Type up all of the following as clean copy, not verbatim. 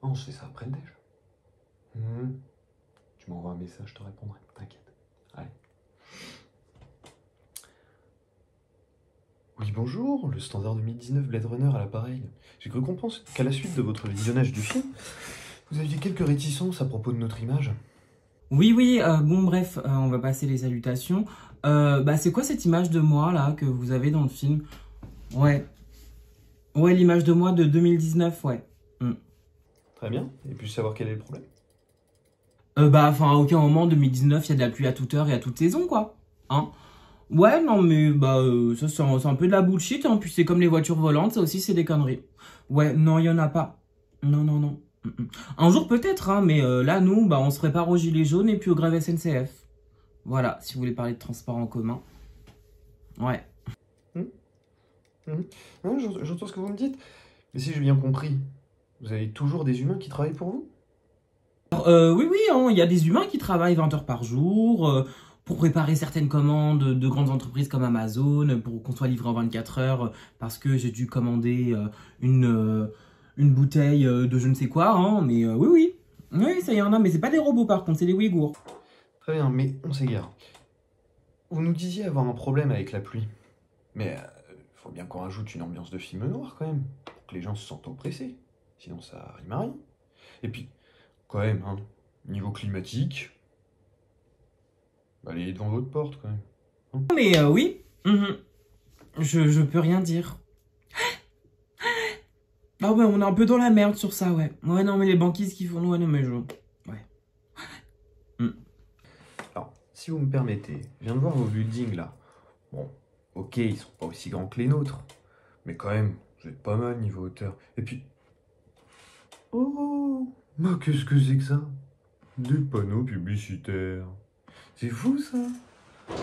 On se fait ça après le déj. Mhm. Tu m'envoies un message, je te répondrai, t'inquiète. Allez. Oui, bonjour, le standard 2019 Blade Runner à l'appareil. J'ai cru comprendre qu'à la suite de votre visionnage du film, vous aviez quelques réticences à propos de notre image. Oui, oui, bon, bref, on va passer les salutations. C'est quoi cette image de moi, là, que vous avez dans le film? Ouais. Ouais, l'image de moi de 2019, ouais. Hmm. Très bien, et puis savoir quel est le problème. À aucun moment, 2019, il y a de la pluie à toute heure et à toute saison, quoi. Hein? Ouais, non, mais, ça, c'est un peu de la bullshit, hein. Puis c'est comme les voitures volantes, ça aussi, c'est des conneries. Ouais, non, il y en a pas. Non, non, non. Un jour, peut-être, hein, mais là, nous, on se prépare aux gilets jaunes et puis aux grèves SNCF. Voilà, si vous voulez parler de transport en commun. Ouais. Hmm. Hmm. Non, j'entends ce que vous me dites, mais si j'ai bien compris, vous avez toujours des humains qui travaillent pour vous? Oui, oui, hein, il y a des humains qui travaillent 20 heures par jour pour préparer certaines commandes de grandes entreprises comme Amazon, pour qu'on soit livré en 24 heures parce que j'ai dû commander une bouteille de je ne sais quoi. Hein, mais oui, oui. Oui, ça y en a, mais c'est pas des robots par contre, c'est des Ouïghours. Très bien, mais on s'égare. Vous nous disiez avoir un problème avec la pluie. Mais faut bien qu'on rajoute une ambiance de film noir quand même, pour que les gens se sentent oppressés. Sinon ça rime à rien. Et puis, quand même, hein, niveau climatique, allez devant votre porte quand même. Hein. Mais oui, je peux rien dire. Ah ouais, on est un peu dans la merde sur ça, ouais. Ouais, non, mais les banquises qui font... Ouais, non, mais je... Ouais. Hmm. Alors, si vous me permettez, je viens de voir vos buildings là. Bon, ok, ils sont pas aussi grands que les nôtres, mais quand même, vous êtes pas mal niveau hauteur. Et puis, oh, mais qu'est-ce que c'est que ça? Des panneaux publicitaires. C'est fou ça.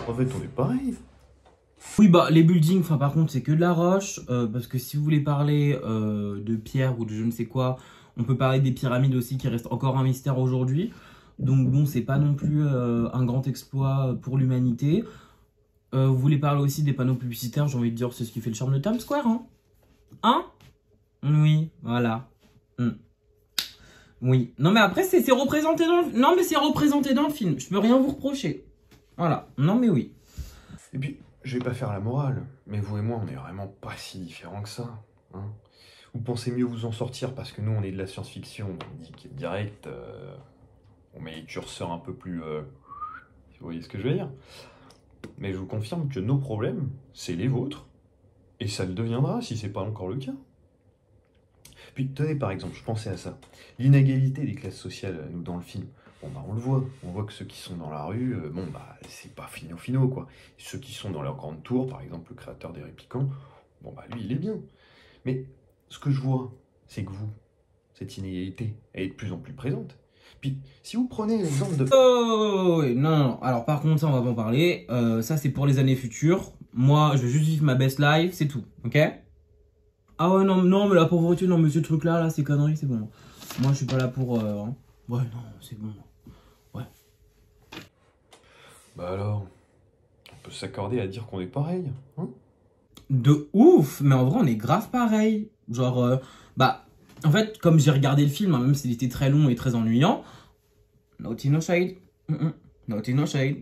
En fait, on est pareil. Oui, les buildings, enfin, par contre, c'est que de la roche. Parce que si vous voulez parler de pierre ou de je ne sais quoi, on peut parler des pyramides aussi, qui restent encore un mystère aujourd'hui. Donc, bon, c'est pas non plus un grand exploit pour l'humanité. Vous voulez parler aussi des panneaux publicitaires, j'ai envie de dire, c'est ce qui fait le charme de Times Square, hein? Hein? Oui, voilà. Hmm. Oui. Non, mais après, c'est représenté dans le... Non, mais c'est représenté dans le film. Je peux rien vous reprocher. Voilà. Non, mais oui. Et puis, je vais pas faire la morale, mais vous et moi, on est vraiment pas si différents que ça. Hein. Vous pensez mieux vous en sortir parce que nous, on est de la science-fiction, on dit qu'il est direct, on met les curseurs un peu plus... si vous voyez ce que je veux dire. Mais je vous confirme que nos problèmes, c'est les vôtres, et ça le deviendra si c'est pas encore le cas. Puis tenez par exemple, je pensais à ça, l'inégalité des classes sociales, nous, dans le film. Bon bah on voit que ceux qui sont dans la rue, c'est pas finaux quoi. Ceux qui sont dans leur grande tour, par exemple le créateur des Réplicants, bon bah lui il est bien. Mais ce que je vois, c'est que vous, cette inégalité, elle est de plus en plus présente. Puis si vous prenez l'exemple de... Oh, oui, non, non, non. Alors, par contre, ça, on va pas en parler. Ça, c'est pour les années futures. Moi, je vais juste vivre ma best life, c'est tout. Ok? Ah ouais, non, non, mais la pauvreté, non, mais ce truc-là, là, c'est conneries, c'est bon. Moi, je suis pas là pour... hein. Ouais, non, c'est bon. Ouais. Bah alors, on peut s'accorder à dire qu'on est pareil, hein? De ouf! Mais en vrai, on est grave pareil. Genre, en fait, comme j'ai regardé le film, hein, même s'il était très long et très ennuyant, naughty no shade. Naughty no shade.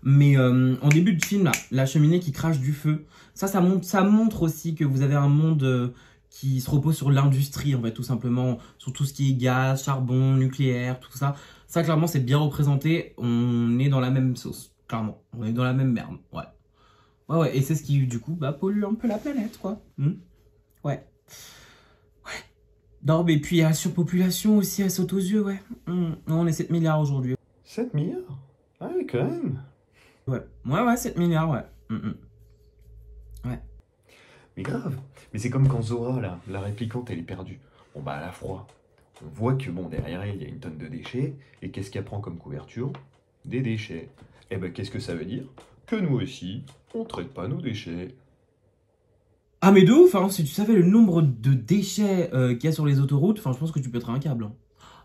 Mais en début de film, là, la cheminée qui crache du feu, ça montre aussi que vous avez un monde qui se repose sur l'industrie, en fait, tout simplement, sur tout ce qui est gaz, charbon, nucléaire, tout ça. Ça, clairement, c'est bien représenté. On est dans la même sauce, clairement. On est dans la même merde, ouais. Ouais, ouais, et c'est ce qui, du coup, pollue un peu la planète, quoi. Ouais. Non, mais puis, la surpopulation aussi, elle saute aux yeux, ouais. On est 7 milliards aujourd'hui. 7 milliards? Ah oui, quand même. Ouais, ouais, ouais, 7 milliards, ouais. Ouais. Mais grave. Mais c'est comme quand Zora, là, la réplicante, elle est perdue. Bon bah à la froid. On voit que bon, derrière elle, il y a une tonne de déchets. Et qu'est-ce qu'elle prend comme couverture? Des déchets. Et ben qu'est-ce que ça veut dire? Que nous aussi, on traite pas nos déchets. Ah mais de ouf, hein, si tu savais le nombre de déchets qu'il y a sur les autoroutes, enfin je pense que tu pèterais un câble. Hein.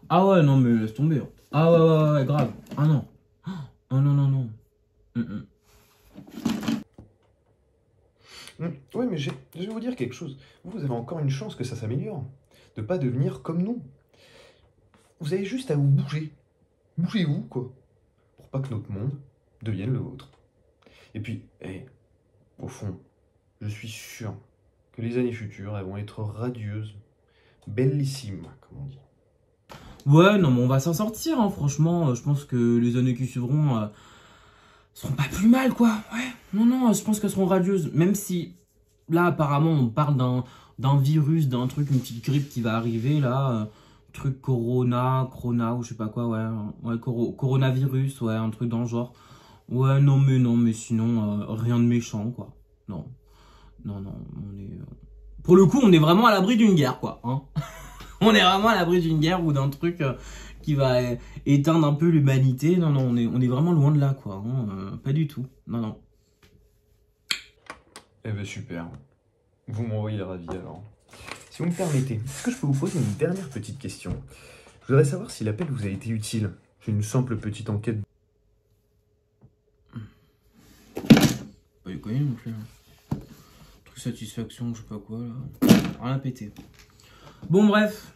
Ah ouais, non mais laisse tomber. Hein. Ah ouais, ouais, ouais, grave. Ah non. Ah non, non, non. Ouais, mais je vais vous dire quelque chose. Vous avez encore une chance que ça s'améliore. De pas devenir comme nous. Vous avez juste à vous bouger. Bougez-vous, quoi. Pour pas que notre monde devienne le vôtre. Et puis, au fond, je suis sûr que les années futures, elles vont être radieuses, bellissimes, comme on dit. Ouais, non, mais on va s'en sortir, hein, franchement. Je pense que les années qui suivront seront pas plus mal, quoi. Ouais, non, je pense qu'elles seront radieuses. Même si, là, apparemment, on parle d'un virus, d'un truc, une petite grippe qui va arriver, là. Truc corona, ou je sais pas quoi, ouais, coronavirus, ouais, un truc dans le genre. Ouais, non, mais sinon, rien de méchant, quoi. Non, on est... Pour le coup, on est vraiment à l'abri d'une guerre, quoi, hein. On est vraiment à l'abri d'une guerre ou d'un truc qui va éteindre un peu l'humanité. Non, on est vraiment loin de là, quoi, hein. Pas du tout, non. Eh ben super. Vous m'envoyez ravi alors. Si vous me permettez, est-ce que je peux vous poser une dernière petite question? Je voudrais savoir si l'appel vous a été utile. C'est une simple petite enquête. Pas déconner non plus. Truc satisfaction, je sais pas quoi, là. Rien à péter. Bon, bref.